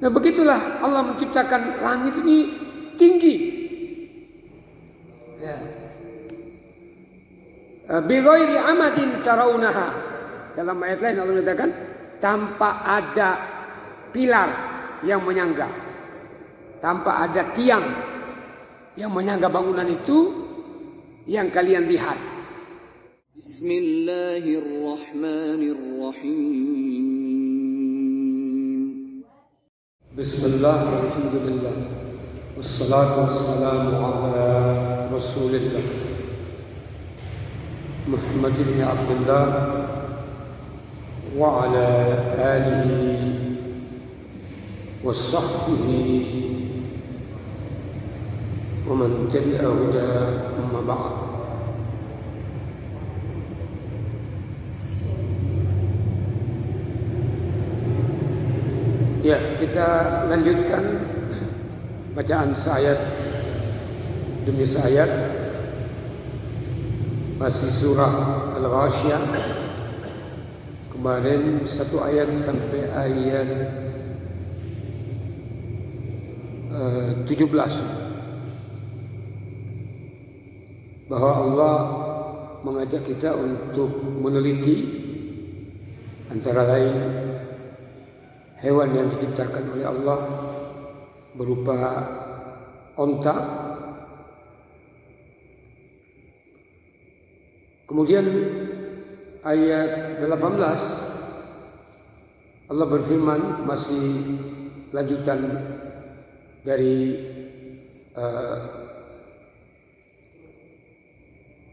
Nah begitulah Allah menciptakan langit ini tinggi. Ya. Bighairi amadin tarawunaha. Dalam ayat lain Allah menyatakan tanpa ada pilar yang menyangga, tanpa ada tiang yang menyangga bangunan itu yang kalian lihat. Bismillahirrahmanirrahim. Bismillah, alhamdulillah, wassalatu wassalamu ala rasulillah Muhammad bin Abdullah wa ala alihi wa sahbihi wa man tabi'a huda amma ba'd. Ya, kita lanjutkan bacaan sayat demi sayat masih surah Al-Ghasyiyah. Kemarin satu ayat sampai ayat 17 bahwa Allah mengajak kita untuk meneliti antara lain hewan yang diciptakan oleh Allah berupa onta. Kemudian ayat 18 Allah berfirman, masih lanjutan dari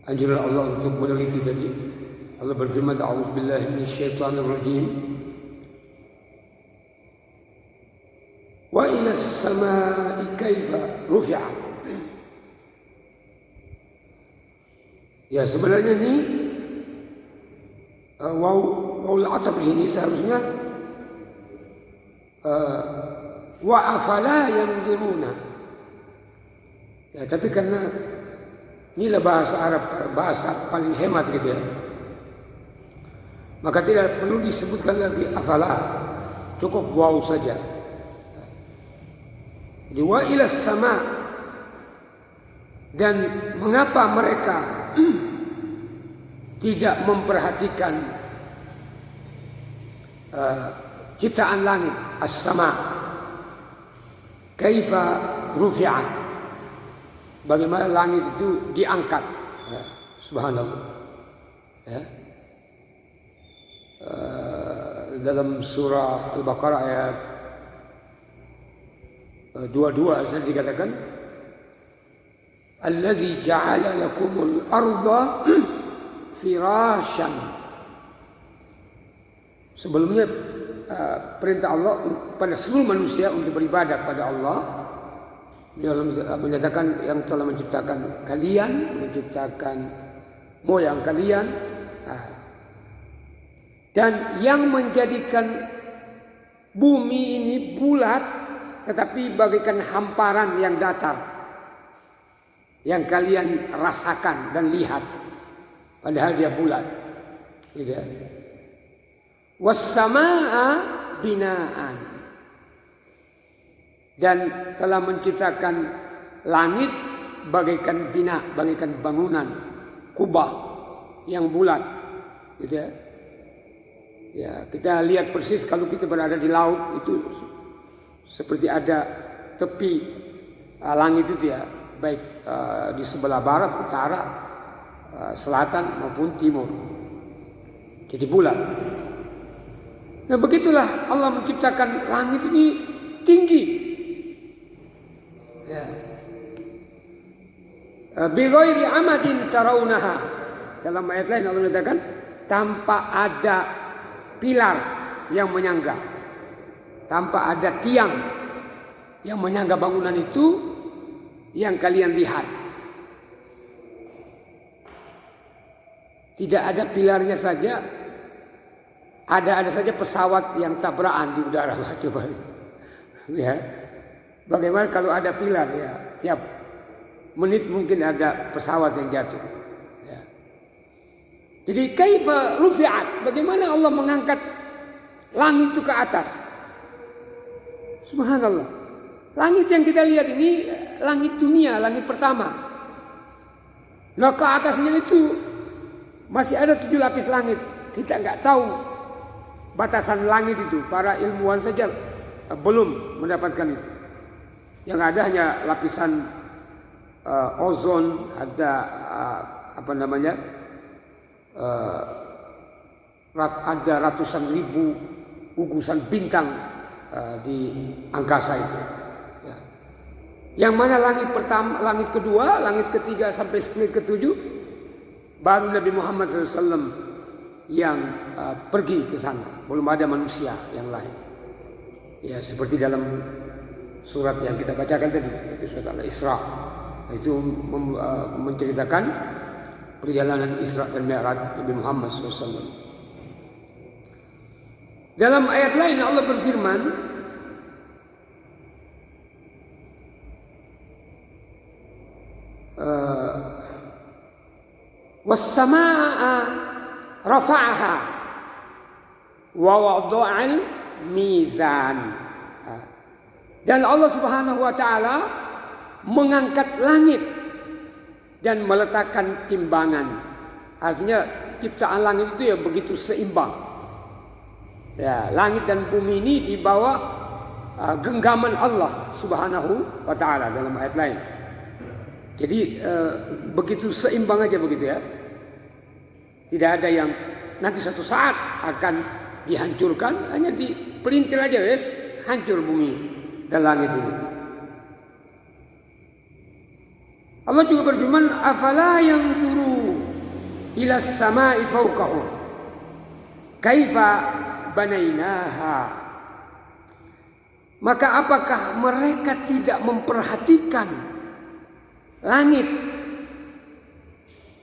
anjuran Allah untuk meneliti tadi. Allah berfirman, a'udzubillahi minasyaitonirrajim. Wa ilas samaa'i kaifa rufi'at. Ya, sebenarnya ini waul ataf sini seharusnya wa afala yanzuruna. Ya, tapi karena inilah bahasa Arab, bahasa paling hemat gitu ya, maka tidak perlu disebutkan lagi afala, cukup waw saja. Jadi wa ilas sama, dan mengapa mereka tidak memperhatikan ciptaan langit, as-sama, kaifa rufi'ah, bagaimana langit itu diangkat, ya, subhanallah, ya. Dalam surah Al-Baqarah ayat 22 saya dikatakan allazi ja'ala lakumul arda firasyan. Sebelumnya perintah Allah pada seluruh manusia untuk beribadah kepada Allah. Dia menyatakan yang telah menciptakan kalian, menciptakan moyang kalian, dan yang menjadikan bumi ini bulat tetapi bagaikan hamparan yang datar yang kalian rasakan dan lihat, padahal dia bulat, gitu ya. Was-samaa'a binaan, dan telah menciptakan langit bagaikan bina, bagaikan bangunan kubah yang bulat, gitu ya. Ya, kita lihat persis kalau kita berada di laut itu seperti ada tepi langit itu ya, baik di sebelah barat, utara, selatan maupun timur, jadi bulat. Nah begitulah Allah menciptakan langit ini tinggi. Ya. Bighairi amadin tarawunaha. Dalam ayat lain Allah menyatakan tanpa ada pilar yang menyangga, tanpa ada tiang yang menyangga bangunan itu yang kalian lihat. Tidak ada pilarnya saja, ada saja pesawat yang tabrakan di udara. Coba, ya. Bagaimana kalau ada pilar, ya, tiap menit mungkin ada pesawat yang jatuh. Ya. Jadi kaifa rufi'at, bagaimana Allah mengangkat langit itu ke atas. Subhanallah. Langit yang kita lihat ini langit dunia, langit pertama. Nah ke atasnya itu masih ada 7 lapis langit. Kita nggak tahu batasan langit itu. Para ilmuwan saja belum mendapatkan itu. Yang ada hanya lapisan ozon, ada ada ratusan ribu gugusan bintang di angkasa itu. Ya. Yang mana langit pertama, langit kedua, langit ketiga sampai langit ketujuh, baru Nabi Muhammad SAW yang pergi ke sana. Belum ada manusia yang lain. Ya, seperti dalam surat yang kita bacakan tadi, yaitu surat Al-Isra. Itu menceritakan perjalanan Isra dan Mi'raj Nabi Muhammad SAW. Dalam ayat lain Allah berfirman, was-samaa'a rafa'aha wa wada'al mizan. Dan Allah Subhanahu wa taala mengangkat langit dan meletakkan timbangan. Artinya ciptaan langit itu ya begitu seimbang. Ya, langit dan bumi ini di bawah genggaman Allah Subhanahu wa taala dalam ayat lain. Jadi begitu seimbang aja begitu ya. Tidak ada yang nanti suatu saat akan dihancurkan, hanya dipelintir aja wes hancur bumi dan langit ini. Allah juga berfirman, afala yanzuru ila as-sama'i fawqahum kaifa banainaha. Maka apakah mereka tidak memperhatikan langit?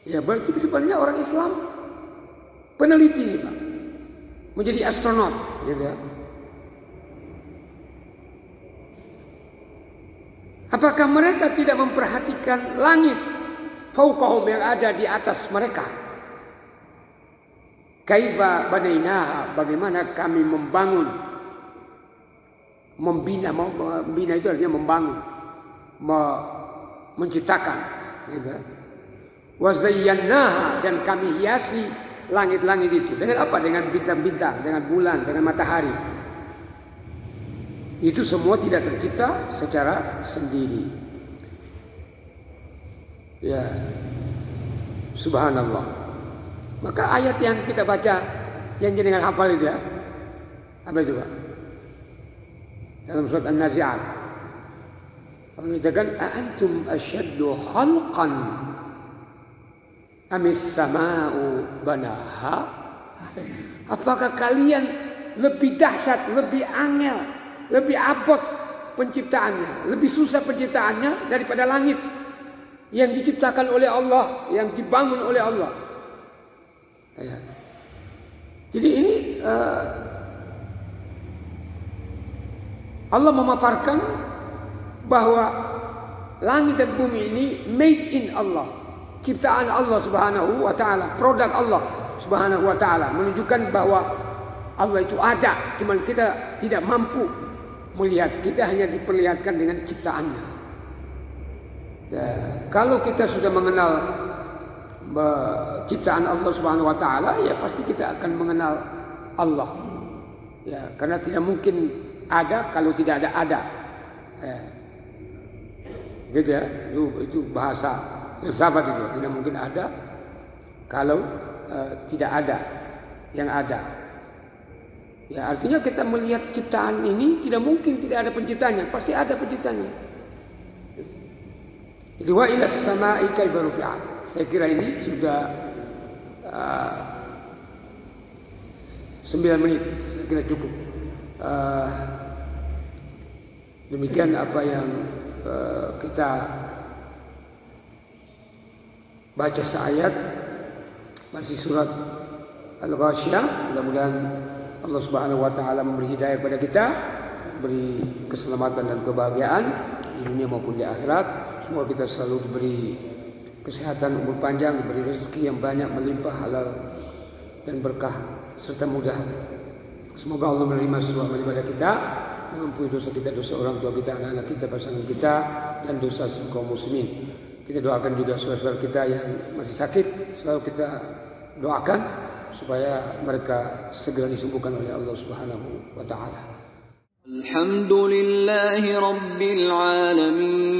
Ya berarti sebenarnya orang Islam peneliti Pak, menjadi astronot gitu ya. Apakah mereka tidak memperhatikan langit fauqahum yang ada di atas mereka? Kaifa banainaha, bagaimana kami membangun, membina itu artinya membangun, menciptakan gitu. Wa zayyanaha, dan kami hiasi langit-langit itu dengan apa? Dengan bintang-bintang, dengan bulan, dengan matahari. Itu semua tidak tercipta secara sendiri. Ya, subhanallah. Maka ayat yang kita baca, yang jenengan hafal itu ya, apa itu Pak? Dalam surat An-Nazi'at, Allah mengatakan, "A'antum asyaddu khalqan amis sama'u banaha?" Apakah kalian lebih dahsyat, lebih angel, lebih abot penciptaannya, lebih susah penciptaannya daripada langit yang diciptakan oleh Allah, yang dibangun oleh Allah? Ya. Jadi ini Allah memaparkan bahwa langit dan bumi ini made in Allah, ciptaan Allah Subhanahu wa taala, produk Allah Subhanahu wa taala, menunjukkan bahwa Allah itu ada, cuman kita tidak mampu melihat, kita hanya diperlihatkan dengan ciptaannya. Ya, kalau kita sudah mengenal ciptaan Allah Subhanahu wa taala, ya pasti kita akan mengenal Allah. Ya, karena tidak mungkin ada kalau tidak ada. Ya. Gitu ya, itu bahasa filsafat itu, tidak mungkin ada kalau tidak ada yang ada. Ya, artinya kita melihat ciptaan ini tidak mungkin tidak ada penciptanya, pasti ada penciptanya. Jadi wa ilas sama'i kaifa rufi'at. Saya kira ini sudah 9 menit, saya kira cukup. Demikian apa yang kita baca seayat, masih surat Al-Ghasyiyah. Mudah-mudahan Allah Subhanahu wa taala memberi hidayah kepada kita, beri keselamatan dan kebahagiaan di dunia maupun di akhirat. Semoga kita selalu diberi kesehatan, umur panjang, diberi rezeki yang banyak, melimpah, halal dan berkah serta mudah. Semoga Allah menerima semua ibadah kita, mengampuni dosa kita, dosa orang tua kita, anak-anak kita, pasangan kita, dan dosa kaum muslimin. Kita doakan juga saudara-saudara kita yang masih sakit, selalu kita doakan supaya mereka segera disembuhkan oleh Allah Subhanahu wa taala. Alhamdulillahi rabbil alamin.